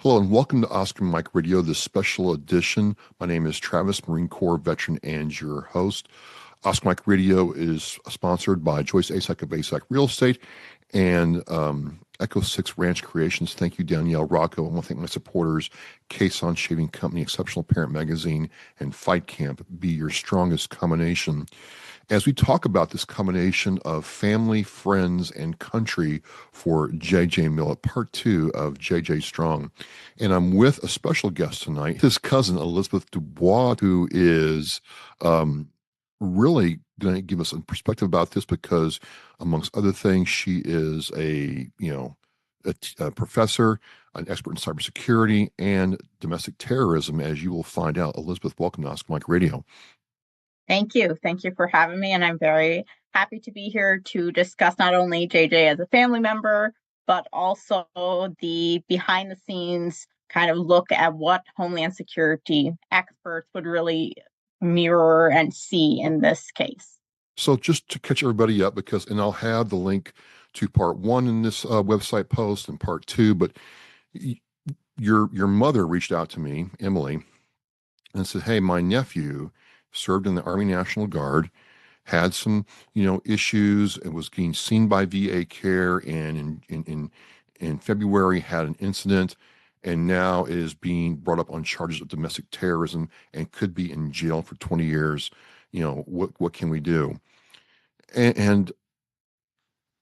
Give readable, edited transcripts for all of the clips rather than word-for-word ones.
Hello and welcome to Oscar Mike Radio, this special edition. My name is Travis, Marine Corps veteran and your host. Oscar Mike Radio is sponsored by Joyce Asek of Asek Real Estate and Echo 6 Ranch Creations. Thank you, Danielle Rocco. I want to thank my supporters, Cason Shaving Company, Exceptional Parent Magazine, and Fight Camp. Be your strongest combination. As we talk about this combination of family, friends, and country for JJ Millet, part two of JJ Strong. And I'm with a special guest tonight, his cousin, Elizabeth Dubois, who is really going to give us a perspective about this because, amongst other things, she is a professor, an expert in cybersecurity and domestic terrorism, as you will find out. Elizabeth, welcome to Ask Mike Radio. Thank you. Thank you for having me. And I'm very happy to be here to discuss not only JJ as a family member, but also the behind the scenes kind of look at what Homeland Security experts would really mirror and see in this case. So just to catch everybody up, and I'll have the link to part one in this website post and part two, but your mother reached out to me, Emily, and said, hey, my nephew served in the Army National Guard, had some, issues, and was being seen by VA care, and in February had an incident, and now is being brought up on charges of domestic terrorism and could be in jail for 20 years. What can we do? And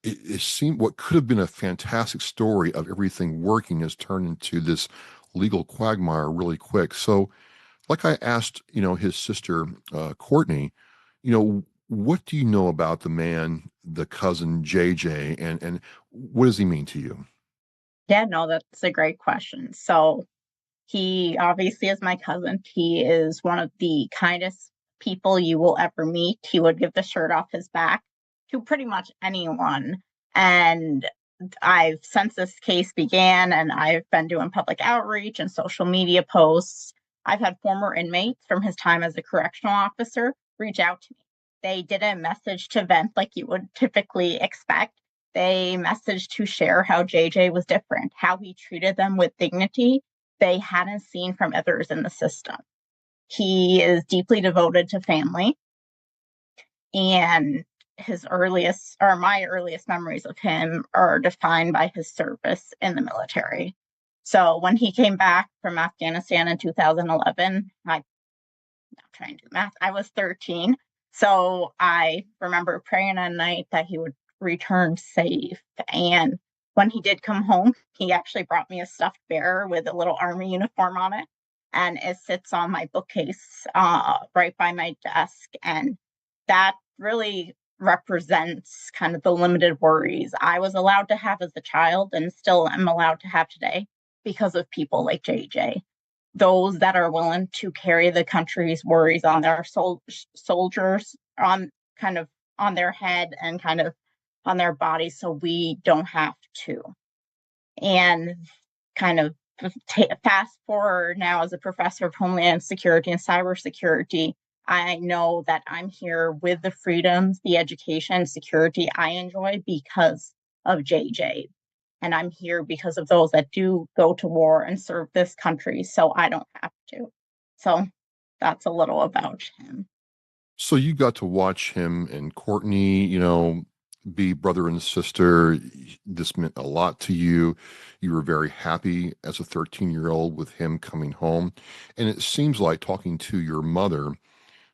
it seemed what could have been a fantastic story of everything working has turned into this legal quagmire really quick. So, like I asked, his sister, Courtney, what do you know about the man, the cousin JJ, and what does he mean to you? Yeah, no, that's a great question. So he obviously is my cousin. He is one of the kindest people you will ever meet. He would give the shirt off his back to pretty much anyone. And since this case began, and I've been doing public outreach and social media posts, I've had former inmates from his time as a correctional officer reach out to me. They didn't message to vent like you would typically expect. They messaged to share how JJ was different, how he treated them with dignity they hadn't seen from others in the system. He is deeply devoted to family, and my earliest memories of him are defined by his service in the military. So when he came back from Afghanistan in 2011, I'm trying to do math, I was 13. So I remember praying at night that he would return safe. And when he did come home, he actually brought me a stuffed bear with a little army uniform on it. And it sits on my bookcase right by my desk. And that really represents kind of the limited worries I was allowed to have as a child and still am allowed to have today because of people like JJ. Those that are willing to carry the country's worries on their soldiers, on their head and kind of on their body, so we don't have to. And kind of fast forward now, as a professor of Homeland Security and cybersecurity, I know that I'm here with the freedoms, the education, security I enjoy because of JJ. And I'm here because of those that do go to war and serve this country, so I don't have to. So that's a little about him. So you got to watch him and Courtney, be brother and sister. This meant a lot to you. You were very happy as a 13-year-old with him coming home. And it seems like, talking to your mother,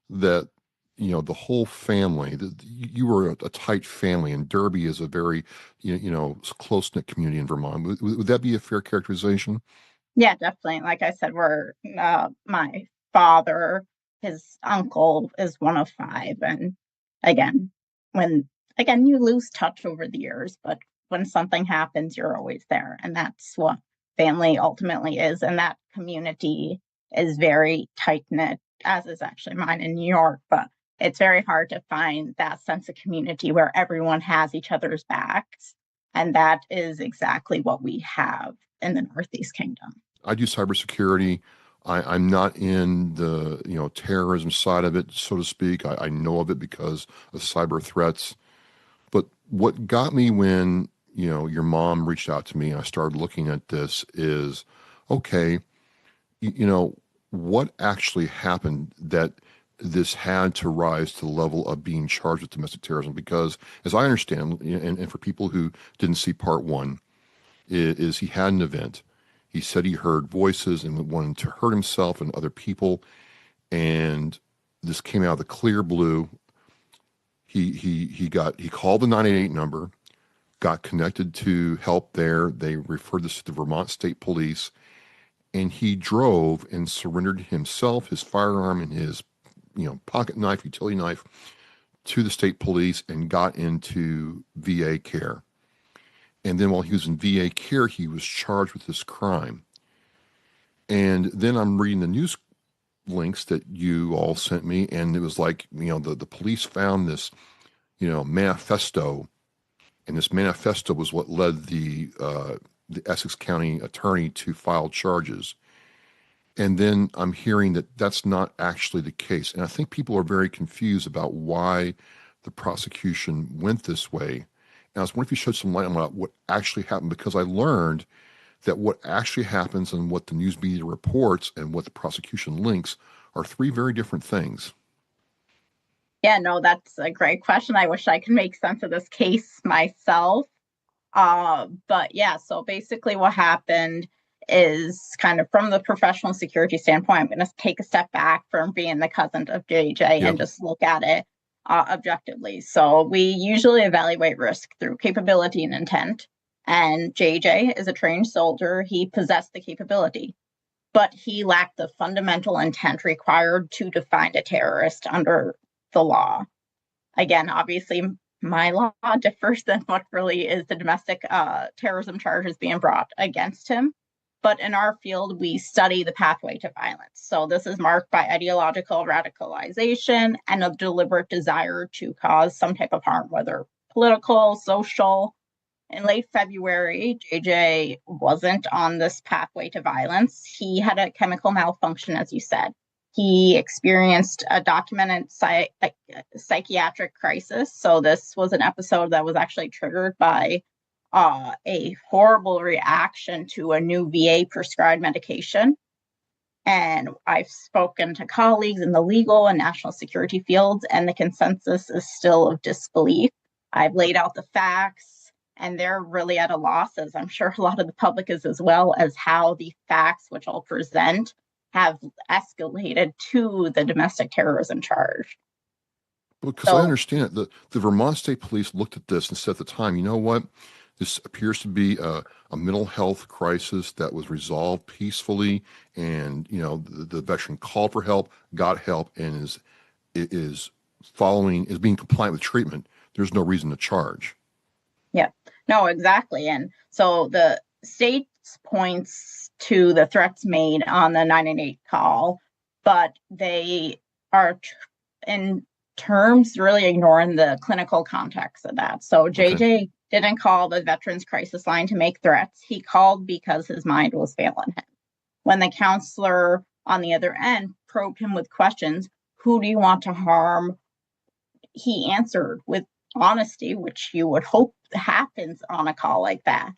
that the whole family, you were a tight family, and Derby is a very close-knit community in Vermont. Would that be a fair characterization? Yeah, definitely. Like I said, we're my father, his uncle is one of five, and again, you lose touch over the years, but when something happens, you're always there, and that's what family ultimately is. And that community is very tight knit, as is actually mine in New York, but it's very hard to find that sense of community where everyone has each other's backs. And that is exactly what we have in the Northeast Kingdom. I do cybersecurity. I'm not in the terrorism side of it, so to speak. I know of it because of cyber threats. But what got me when your mom reached out to me and I started looking at this is, okay, what actually happened that this had to rise to the level of being charged with domestic terrorism? Because as I understand, and for people who didn't see part one, is he had an event. He said he heard voices and wanted to hurt himself and other people. And this came out of the clear blue. He called the 988 number, got connected to help there. They referred this to the Vermont State Police, and he drove and surrendered himself, his firearm, and his pocket knife, utility knife, to the state police and got into VA care. And then while he was in VA care, he was charged with this crime. And then I'm reading the news links that you all sent me, and it was like, the police found this, manifesto, and this manifesto was what led the Essex County attorney to file charges. And then I'm hearing that that's not actually the case. And I think people are very confused about why the prosecution went this way. And I was wondering if you shed some light on what actually happened, because I learned that what actually happens and what the news media reports and what the prosecution links are three very different things. Yeah, no, that's a great question. I wish I could make sense of this case myself. But yeah, so basically what happened is, kind of from the professional security standpoint, I'm going to take a step back from being the cousin of JJ and just look at it objectively. So we usually evaluate risk through capability and intent. And JJ is a trained soldier. He possessed the capability, but he lacked the fundamental intent required to define a terrorist under the law. Again, obviously, my law differs than what really is the domestic terrorism charges being brought against him. But in our field, we study the pathway to violence. So this is marked by ideological radicalization and a deliberate desire to cause some type of harm, whether political, social. In late February, JJ wasn't on this pathway to violence. He had a chemical malfunction, as you said. He experienced a documented psychiatric crisis. So this was an episode that was actually triggered by a horrible reaction to a new VA prescribed medication. And I've spoken to colleagues in the legal and national security fields, and the consensus is still of disbelief. I've laid out the facts, and they're really at a loss, as I'm sure a lot of the public is as well, as how the facts, which I'll present, have escalated to the domestic terrorism charge. Because I understand it, the Vermont State Police looked at this and said at the time, you know what? This appears to be a mental health crisis that was resolved peacefully, and the veteran called for help, got help, and is being compliant with treatment. There's no reason to charge. Yeah, no, exactly. And so the state points to the threats made on the 988 call, but they are in terms really ignoring the clinical context of that. So JJ didn't call the Veterans Crisis Line to make threats. He called because his mind was failing him. When the counselor on the other end probed him with questions, who do you want to harm? He answered with honesty, which you would hope happens on a call like that.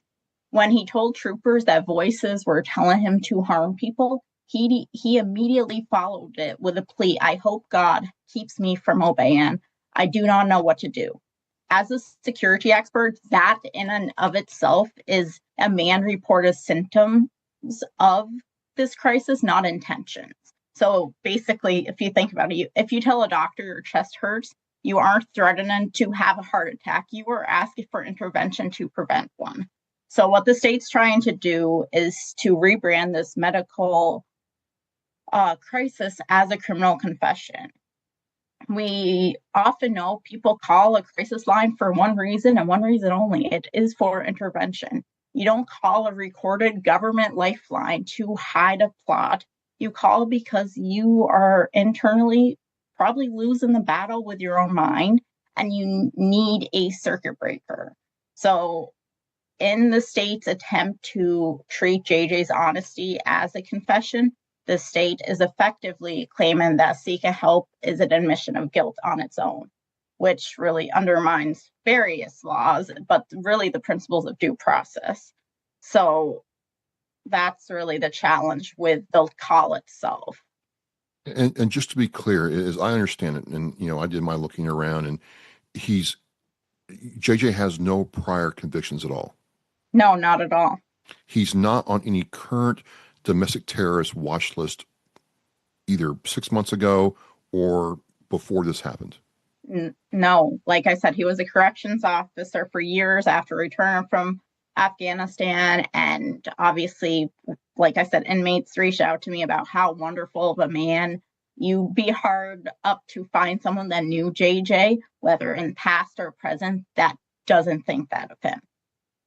When he told troopers that voices were telling him to harm people, he immediately followed it with a plea, I hope God keeps me from obeying. I do not know what to do. As a security expert, that in and of itself is a man-reported symptoms of this crisis, not intentions. So basically, if you think about it, if you tell a doctor your chest hurts, you aren't threatening to have a heart attack. You are asking for intervention to prevent one. So what the state's trying to do is to rebrand this medical crisis as a criminal confession. We often know people call a crisis line for one reason and one reason only. It is for intervention. You don't call a recorded government lifeline to hide a plot. You call because you are internally probably losing the battle with your own mind and you need a circuit breaker. So in the state's attempt to treat JJ's honesty as a confession, the state is effectively claiming that seeking help is an admission of guilt on its own, which really undermines various laws, but really the principles of due process. So that's really the challenge with the call itself. And just to be clear, as I understand it, and I did my looking around, and he's JJ has no prior convictions at all. No, not at all. He's not on any current domestic terrorist watch list, either 6 months ago or before this happened. No, like I said, he was a corrections officer for years after returning from Afghanistan. And obviously, like I said, inmates reach out to me about how wonderful of a man. You'd be hard up to find someone that knew JJ, whether in past or present, that doesn't think that of him.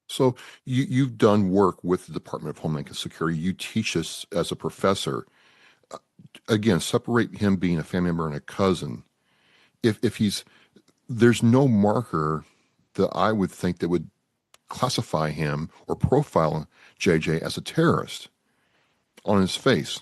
So you've done work with the Department of Homeland Security. You teach us as a professor. Again, separate him being a family member and a cousin. If he's there's no marker that I would think that would classify him or profile JJ as a terrorist on his face.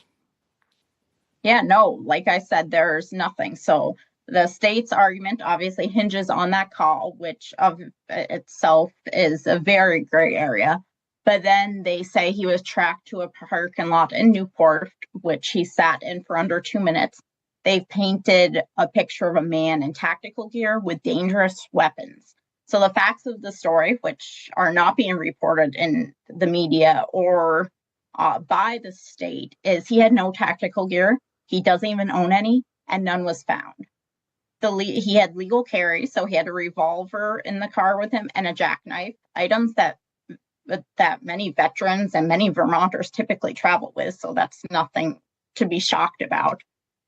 Yeah, no, like I said, there's nothing. So the state's argument obviously hinges on that call, which of itself is a very gray area. But then they say he was tracked to a parking lot in Newport, which he sat in for under 2 minutes. They've painted a picture of a man in tactical gear with dangerous weapons. So the facts of the story, which are not being reported in the media or by the state, is he had no tactical gear. He doesn't even own any, and none was found. He had legal carry, so he had a revolver in the car with him and a jackknife, items that many veterans and many Vermonters typically travel with, so that's nothing to be shocked about.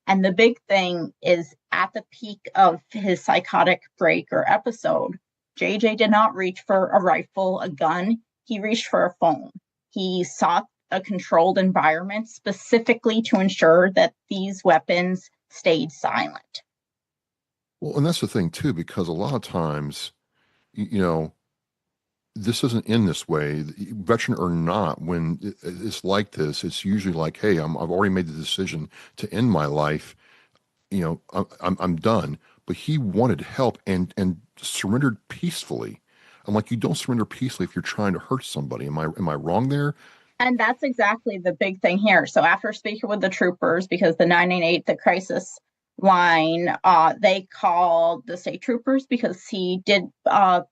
And the big thing is, at the peak of his psychotic break or episode, JJ did not reach for a rifle, a gun. He reached for a phone. He sought a controlled environment specifically to ensure that these weapons stayed silent. Well, and that's the thing too, because a lot of times, this isn't in this way, veteran or not. When it's like this, it's usually like, hey, I've already made the decision to end my life. I'm done. But he wanted help and surrendered peacefully. I'm like, you don't surrender peacefully if you're trying to hurt somebody. Am I wrong there? And that's exactly the big thing here. So after speaking with the troopers, because the 998, the crisis line, they called the state troopers because he did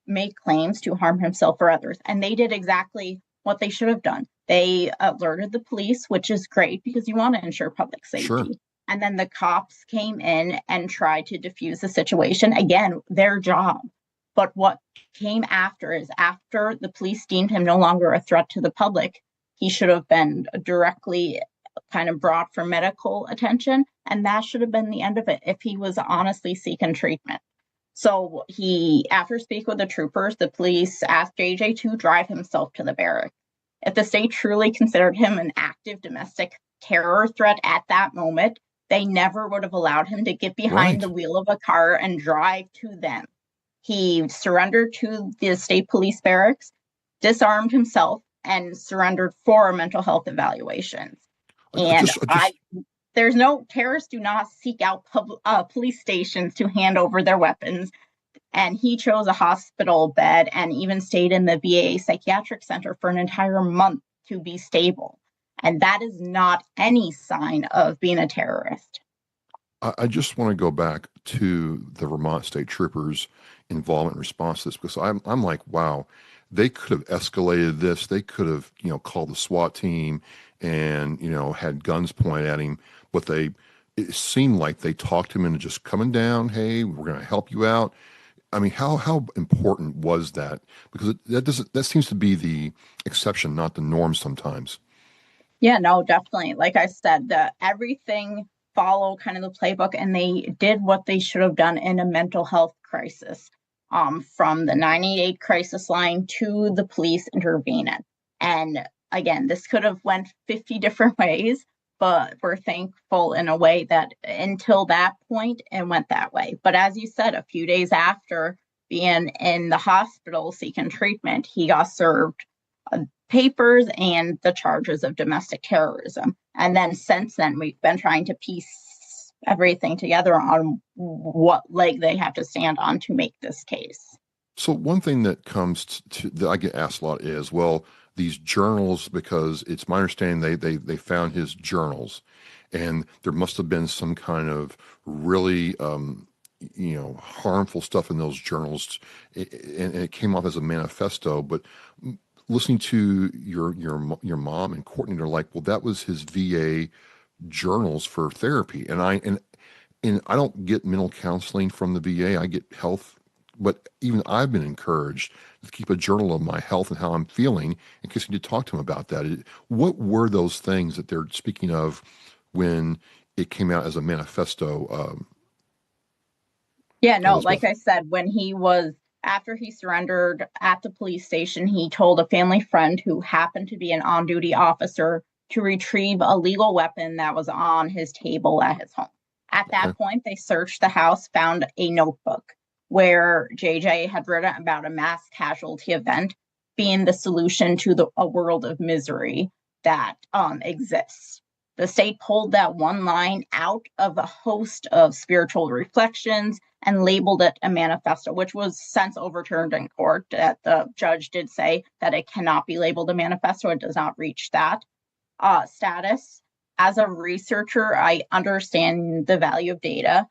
make claims to harm himself or others. And they did exactly what they should have done. They alerted the police, which is great because you want to ensure public safety. Sure. And then the cops came in and tried to defuse the situation. Again, their job. But what came after is, after the police deemed him no longer a threat to the public, he should have been directly kind of brought for medical attention. And that should have been the end of it if he was honestly seeking treatment. So after speaking with the troopers, the police asked JJ to drive himself to the barracks. If the state truly considered him an active domestic terror threat at that moment, they never would have allowed him to get behind the wheel of a car and drive to them. He surrendered to the state police barracks, disarmed himself, and surrendered for mental health evaluations. There's no terrorists do not seek out police stations to hand over their weapons. And he chose a hospital bed and even stayed in the VA psychiatric center for an entire month to be stable. And that is not any sign of being a terrorist. I just want to go back to the Vermont State Troopers' involvement in response to this, because I'm like, wow, they could have escalated this. They could have, called the SWAT team and, had guns pointed at him. But it seemed like they talked him into just coming down. Hey, we're going to help you out. I mean, how important was that? Because that seems to be the exception, not the norm sometimes. Yeah, no, definitely. Like I said, everything followed kind of the playbook, and they did what they should have done in a mental health crisis. From the 98 crisis line to the police intervening. And again, this could have went 50 different ways, but we're thankful in a way that until that point, it went that way. But as you said, a few days after being in the hospital seeking treatment, he got served papers and the charges of domestic terrorism. And then since then, we've been trying to piece everything together on what leg they have to stand on to make this case. So one thing that comes to that I get asked a lot is, well, these journals, because it's my understanding they found his journals, and there must have been some kind of really harmful stuff in those journals, and it came off as a manifesto. But listening to your mom and Courtney, they're like, well, that was his VA journals for therapy, and I don't get mental counseling from the VA. I get health, but even I've been encouraged to keep a journal of my health and how I'm feeling in case I need to talk to him about that. What were those things that they're speaking of when it came out as a manifesto, Yeah, no, like Elizabeth? I said, after he surrendered at the police station, he told a family friend who happened to be an on duty officer to retrieve a legal weapon that was on his table at his home. At Okay. that point, they searched the house, found a notebook where JJ had written about a mass casualty event being the solution to a world of misery that exists. The state pulled that one line out of a host of spiritual reflections and labeled it a manifesto, which was since overturned in court. That the judge did say that it cannot be labeled a manifesto. It does not reach that status. As a researcher, I understand the value of data,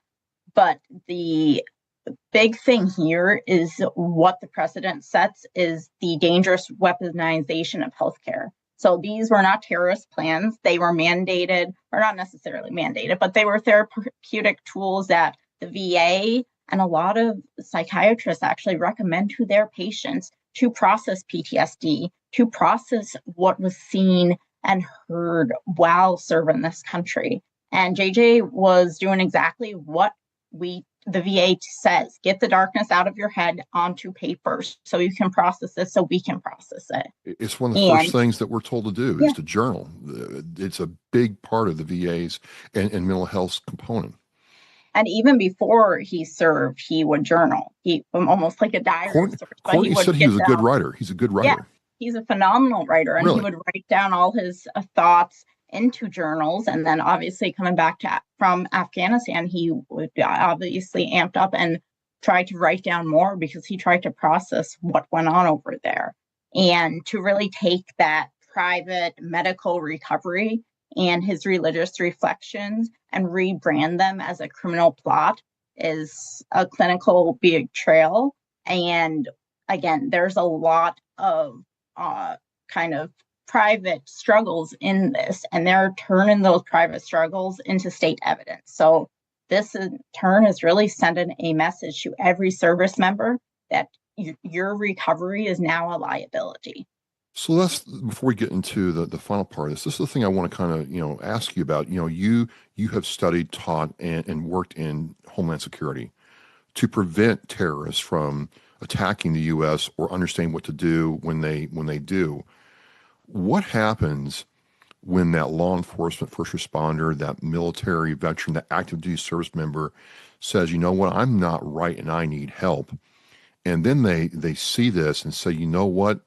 but the big thing here is what the precedent sets is the dangerous weaponization of healthcare. So these were not terrorist plans. They were mandated, or not necessarily mandated, but they were therapeutic tools that the VA and a lot of psychiatrists actually recommend to their patients to process PTSD, to process what was seen and heard while serving this country. And JJ was doing exactly what the VA says: get the darkness out of your head onto paper so you can process it, so we can process it. It's one of the first And things that we're told to do is yeah, to journal. It's a big part of the VA's and mental health component. and even before he served, he would journal. He almost like a diary of sorts, but he Courtney would said he get was a good down. writer. He's a good Yeah, writer. he's a phenomenal writer, and he Really? would write down all his thoughts into journals. And then, obviously, coming back from Afghanistan, he would obviously amped up and tried to write down more because he tried to process what went on over there, and to really take that private medical recovery and his religious reflections and rebrand them as a criminal plot is a clinical betrayal. And again, there's a lot of kind of private struggles in this, and they're turning those private struggles into state evidence. So this in turn is really sending a message to every service member that your recovery is now a liability. So that's before we get into the final part of this. This is the thing I want to kind of ask you about. You have studied, taught, and worked in Homeland Security to prevent terrorists from attacking the U.S. or understanding what to do when they do. What happens when that law enforcement first responder, that military veteran, that active duty service member says, you know what, I'm not right and I need help. And then they see this and say, you know what,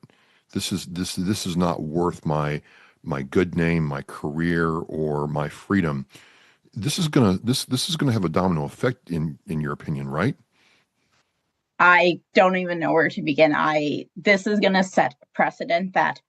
this is not worth my good name, my career, or my freedom. This is gonna have a domino effect in your opinion, right? I don't even know where to begin. This is going to set a precedent that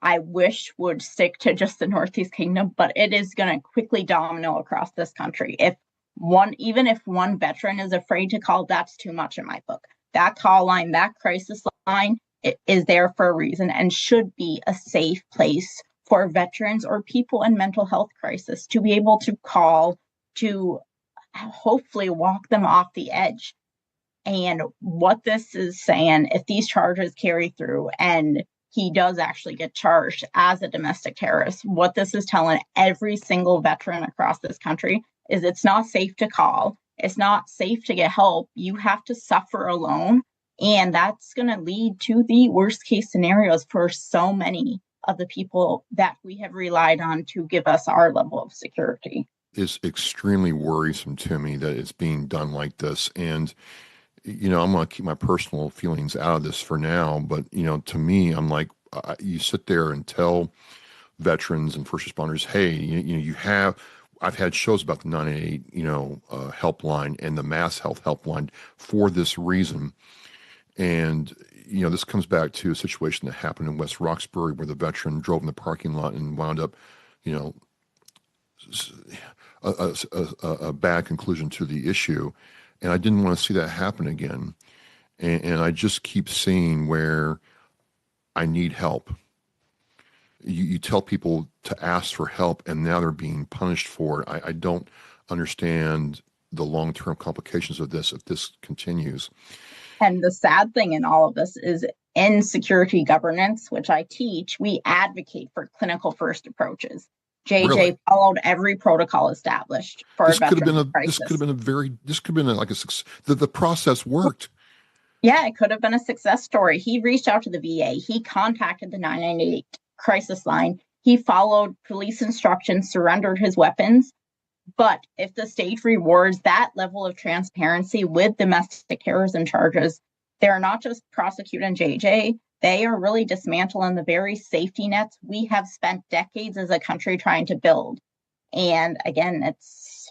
I wish would stick to just the Northeast Kingdom, but it is going to quickly domino across this country. Even if one veteran is afraid to call, that's too much in my book. That call line, that crisis line, it is there for a reason and should be a safe place for veterans or people in mental health crisis to be able to call to hopefully walk them off the edge. And what this is saying, if these charges carry through and he does actually get charged as a domestic terrorist, what this is telling every single veteran across this country is it's not safe to call. It's not safe to get help. You have to suffer alone. And that's going to lead to the worst case scenarios for so many of the people that we have relied on to give us our level of security. It's extremely worrisome to me that it's being done like this. And I'm going to keep my personal feelings out of this for now, but to me, I'm like, you sit there and tell veterans and first responders, hey, I've had shows about the 988, helpline and the mass health helpline for this reason. And this comes back to a situation that happened in West Roxbury where the veteran drove in the parking lot and wound up, you know, a bad conclusion to the issue. And I didn't want to see that happen again. And I just keep seeing where I need help. You tell people to ask for help, and now they're being punished for it. I don't understand the long-term complications of this if this continues. And the sad thing in all of this is in security governance, which I teach, we advocate for clinical first approaches. JJ Really? followed every protocol established for This a could have been veteran a crisis. this could have been like a success. The process worked. Yeah, it could have been a success story. He reached out to the VA. He contacted the 998 crisis line. He followed police instructions, surrendered his weapons. But if the state rewards that level of transparency with domestic terrorism charges, they're not just prosecuting JJ, they are really dismantling the very safety nets we have spent decades as a country trying to build. And again, it's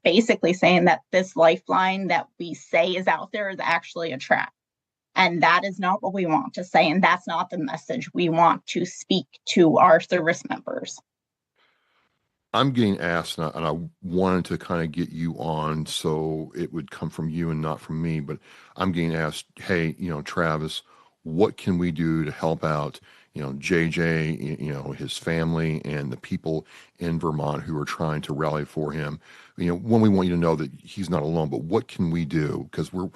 basically saying that this lifeline that we say is out there is actually a trap. And that is not what we want to say. And that's not the message we want to speak to our service members. I'm getting asked, and I wanted to kind of get you on so it would come from you and not from me. But I'm getting asked, hey, Travis, what can we do to help out, JJ, his family and the people in Vermont who are trying to rally for him? When we want you to know that he's not alone, but what can we do? Because we're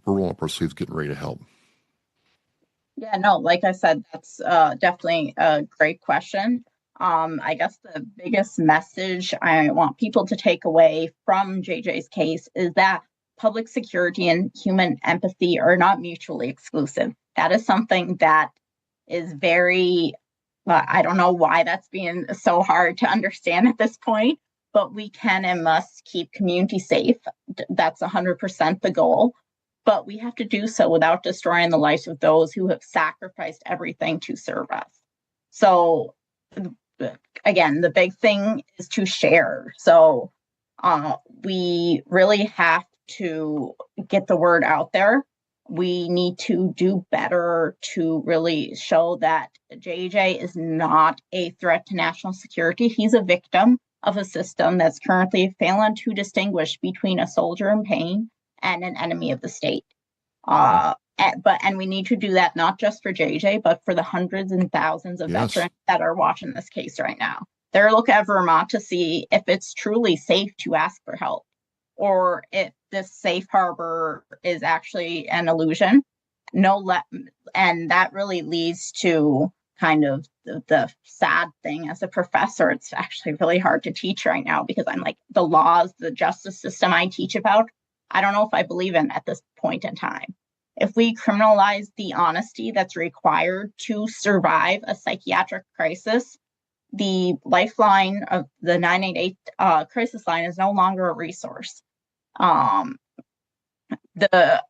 rolling up our sleeves, getting ready to help. Yeah, no, like I said, that's definitely a great question. I guess the biggest message I want people to take away from JJ's case is that public security and human empathy are not mutually exclusive. That is something that is very, I don't know why that's being so hard to understand at this point, but we can and must keep community safe. That's 100% the goal. But we have to do so without destroying the lives of those who have sacrificed everything to serve us. So again, the big thing is to share. So we really have to get the word out there. We need to do better to really show that JJ is not a threat to national security. He's a victim of a system that's currently failing to distinguish between a soldier in pain and an enemy of the state. And we need to do that not just for JJ, but for the hundreds and thousands of veterans that are watching this case right now. They're looking at Vermont to see if it's truly safe to ask for help, or if this safe harbor is actually an illusion. And that really leads to kind of the sad thing as a professor. It's actually really hard to teach right now because I'm like, the laws, the justice system I teach about, I don't know if I believe in at this point in time. If we criminalize the honesty that's required to survive a psychiatric crisis, the lifeline of the 988 crisis line is no longer a resource. The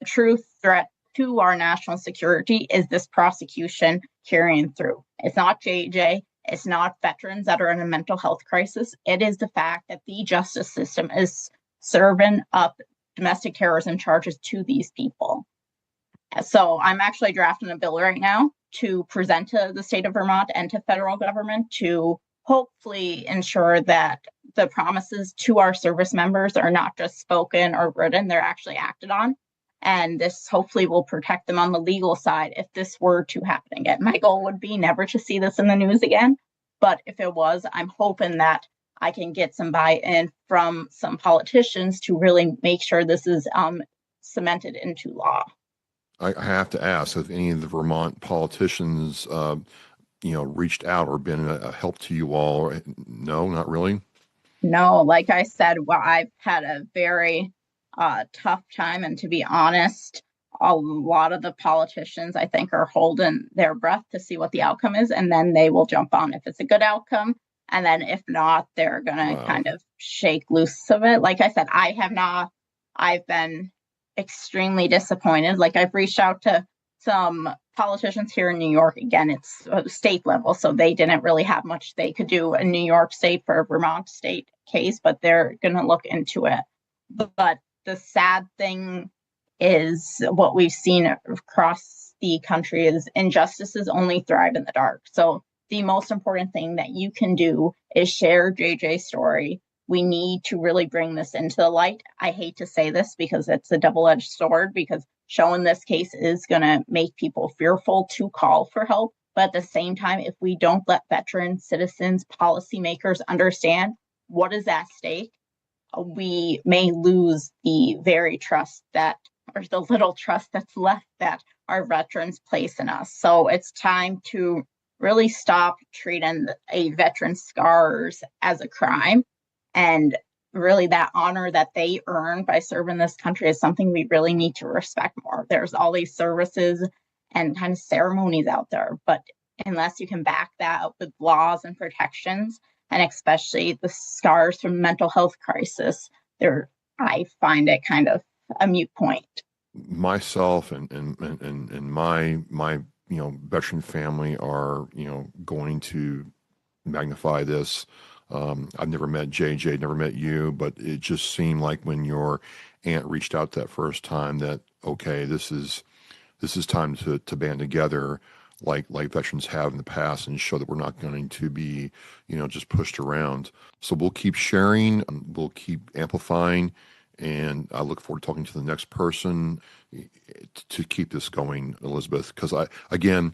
true threat to our national security is this prosecution carrying through. It's not JJ. It's not veterans that are in a mental health crisis. It is the fact that the justice system is serving up domestic terrorism charges to these people. So I'm actually drafting a bill right now to present to the state of Vermont and to federal government to hopefully ensure that the promises to our service members are not just spoken or written, they're actually acted on. And this hopefully will protect them on the legal side if this were to happen again. My goal would be never to see this in the news again. But if it was, I'm hoping that I can get some buy-in from some politicians to really make sure this is cemented into law. I have to ask if any of the Vermont politicians, reached out or been a help to you all. No, not really. No, like I said, well, I've had a very tough time. And to be honest, a lot of the politicians, I think, are holding their breath to see what the outcome is. And then they will jump on if it's a good outcome. And then if not, they're going to kind of shake loose of it. Like I said, I've been extremely disappointed. Like I've reached out to some politicians here in New York. Again, it's a state level, so they didn't really have much they could do in New York State for a Vermont State case, but they're going to look into it. But the sad thing is what we've seen across the country is injustices only thrive in the dark. So the most important thing that you can do is share JJ's story. We need to really bring this into the light. I hate to say this because it's a double-edged sword, because showing this case is going to make people fearful to call for help. But at the same time, if we don't let veterans, citizens, policymakers understand what is at stake, we may lose the very trust that, or the little trust that's left, that our veterans place in us. So it's time to really stop treating a veteran's scars as a crime, and really that honor that they earn by serving this country is something we really need to respect more. There's all these services and kind of ceremonies out there, but unless you can back that up with laws and protections, and especially the scars from mental health crisis, there, I find it kind of a moot point. Myself and my veteran family are going to magnify this. I've never met JJ, never met you, but it just seemed like when your aunt reached out that first time that, okay, this is time to band together like veterans have in the past and show that we're not going to be, just pushed around. So we'll keep sharing, we'll keep amplifying, and I look forward to talking to the next person to keep this going, Elizabeth, because again,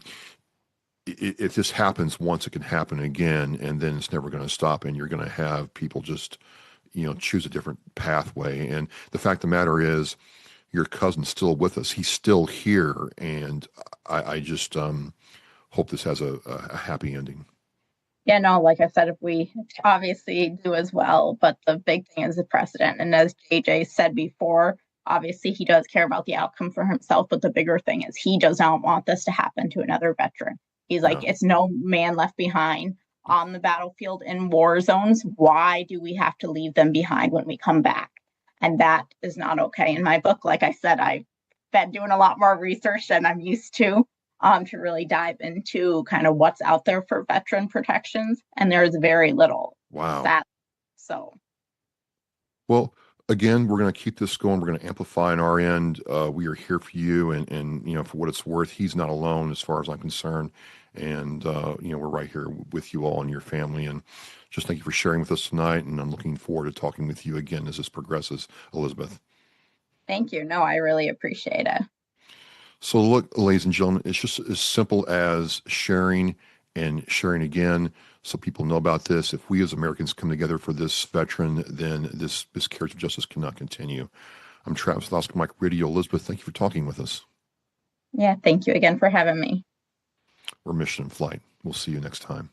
if this happens once, it can happen again, and then it's never going to stop, and you're going to have people just, choose a different pathway. And the fact of the matter is, your cousin's still with us. He's still here, and I just hope this has a happy ending. Yeah, no, like I said, if we obviously do as well, but the big thing is the precedent. And as JJ said before, obviously he does care about the outcome for himself, but the bigger thing is he does not want this to happen to another veteran. He's like, Yeah. it's no man left behind on the battlefield in war zones. Why do we have to leave them behind when we come back? And that is not okay. In my book, like I said, I've been doing a lot more research than I'm used to really dive into kind of what's out there for veteran protections. And there's very little. Wow. Sad. So, Well, again, we're going to keep this going. We're going to amplify on our end. We are here for you, and for what it's worth, he's not alone as far as I'm concerned. And we're right here with you all and your family. And just thank you for sharing with us tonight. And I'm looking forward to talking with you again as this progresses, Elizabeth. thank you. No, I really appreciate it. So look, ladies and gentlemen, it's just as simple as sharing and sharing again so people know about this. If we as Americans come together for this veteran, then this carriage of justice cannot continue. I'm Travis Laskin, Mike Radio. Elizabeth, thank you for talking with us. Yeah, thank you again for having me. We're mission in flight. We'll see you next time.